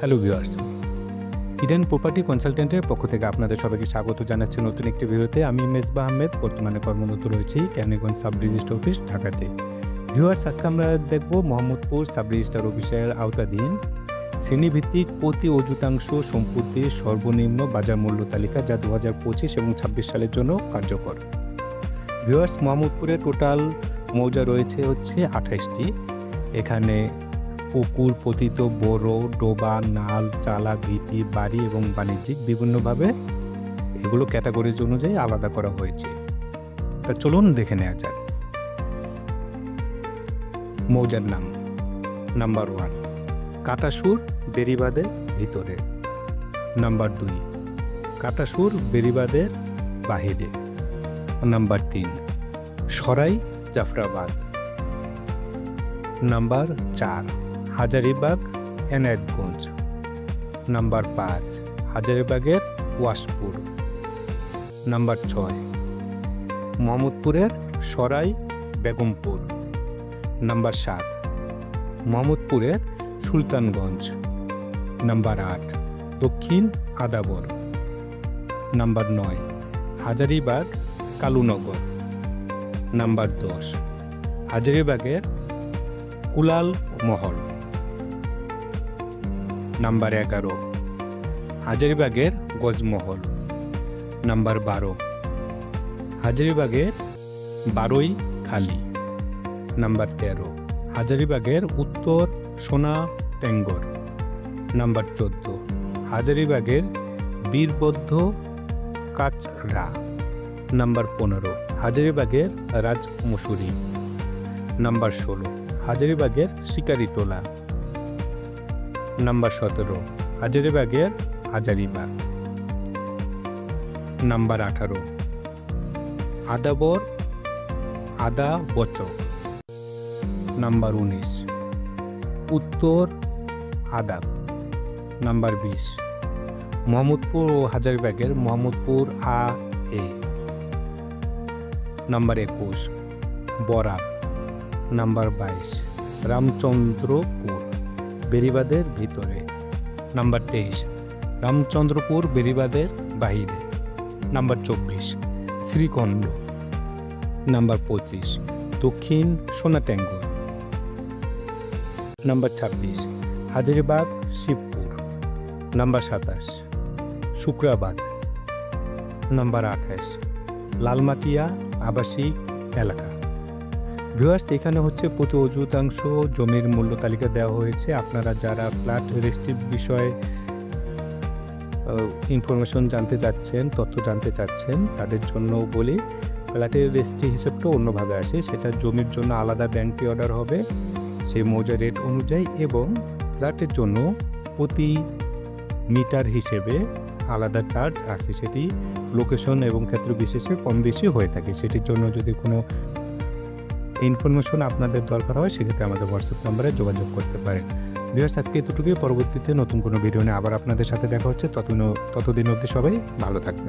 Hello viewers, Eden property কনসালটেন্টের পক্ষ থেকে আপনাদের সবাইকে স্বাগত জানাচ্ছি নতুন একটি ভিডিওতে। আমি মেজবাহ আহমেদ, বর্তমানে কর্মরত রয়েছি কেরানীগঞ্জ সাব রেজিস্ট্রার অফিস ঢাকাতে। ভিউয়ার্স, আজকে আমরা দেখব মোহাম্মদপুর সাব রেজিস্ট্রার অফিসের আওতাধীন শ্রেণীভিত্তিক প্রতি অযুতাংশ সম্পত্তির সর্বনিম্ন বাজার মূল্য তালিকা, যা 2025 এবং 26 সালের জন্য কার্যকর। ভিউয়ার্স, মোহাম্মদপুরে টোটাল মৌজা রয়েছে 28টি। এখানে পুকুর, পতিত, বড়, ডোবা, নাল, চালা, ভিটি, বাড়ি এবং বাণিজ্যিক বিভিন্নভাবে এগুলো ক্যাটাগরিজ অনুযায়ী আলাদা করা হয়েছে। তা চলুন দেখে নেওয়া যাক। মৌজার নাম: নাম্বার 1 কাটাসুর বেড়িবাঁধের ভিতরে, নাম্বার 2 কাটাসুর বেড়িবাঁধের বাহিরে, number 3 Sarai Jafrabad, number 4 Hazaribagh Enayetganj, number 5 হাজারীবাগের ওয়াশপুর, নাম্বার 6 মোহাম্মদপুরের সরাই বেগমপুর, নাম্বার 7 মোহাম্মদপুরের সুলতানগঞ্জ, নাম্বার 8 দক্ষিণ আদাবর, নাম্বার 9 হাজারীবাগ কালুনগর, নাম্বার 10 হাজারীবাগের কুলাল মহল, নাম্বার 11 হাজারীবাগের গজমহল, নাম্বার 12 হাজারীবাগের বারোই খালি, নাম্বার 13 হাজারীবাগের উত্তর সোনা টেঙ্গর, নাম্বার 14 হাজারীবাগের বীরবদ্ধ কাচরা, নাম্বার 15 হাজারীবাগের রাজমসুরি, নাম্বার 16 হাজারীবাগের শিকারিটোলা, নাম্বার 17 হাজারীবাগের হাজারীবাগ, নাম্বার 18 আদাবর আদা বচক, নাম্বার 19 উত্তর আদাব, নাম্বার 20 মোহাম্মদপুর ও হাজারীবাগের মোহাম্মদপুর আ এ, নাম্বার 21 বরাব, নাম্বার 22 রামচন্দ্রপুর বেড়িবাঁধের ভিতরে, নাম্বার 23 রামচন্দ্রপুর বেড়িবাঁধের বাহিরে, নাম্বার 24 শ্রীখণ্ড, নাম্বার 25 দক্ষিণ Sonatengor, number 26 Hazaribagh Shibpur, number 27 Shukrabad, number 28 Lalmatia আবাসিক এলাকা। ভিউয়ার্স, এখানে হচ্ছে প্রতি অযুতাংশ জমির মূল্য তালিকা দেওয়া হয়েছে। আপনারা যারা ফ্ল্যাট রেজিস্ট্রি বিষয়ে ইনফরমেশন জানতে চাচ্ছেন, তথ্য জানতে চাচ্ছেন, তাদের জন্য বলি, ফ্ল্যাটের রেজিস্ট্রি হিসেবটা অন্যভাবে আসে। সেটা জমির জন্য আলাদা ব্যাংকে অর্ডার হবে সেই মৌজা রেট অনুযায়ী, এবং ফ্ল্যাটের জন্য প্রতি মিটার হিসেবে আলাদা চার্জ আসে। সেটি লোকেশন এবং ক্ষেত্র বিশেষে কম বেশি হয়ে থাকে। সেটির জন্য যদি কোনো ইনফরমেশন আপনাদের দরকার হয়, সেক্ষেত্রে আমাদের হোয়াটসঅ্যাপ নাম্বারে যোগাযোগ করতে পারেন। ভিউয়ার্স, আজকে এতটুকুই। পরবর্তীতে নতুন কোনো ভিডিও নিয়ে আবার আপনাদের সাথে দেখা হচ্ছে। ততদিন অবধি সবাই ভালো থাকবেন।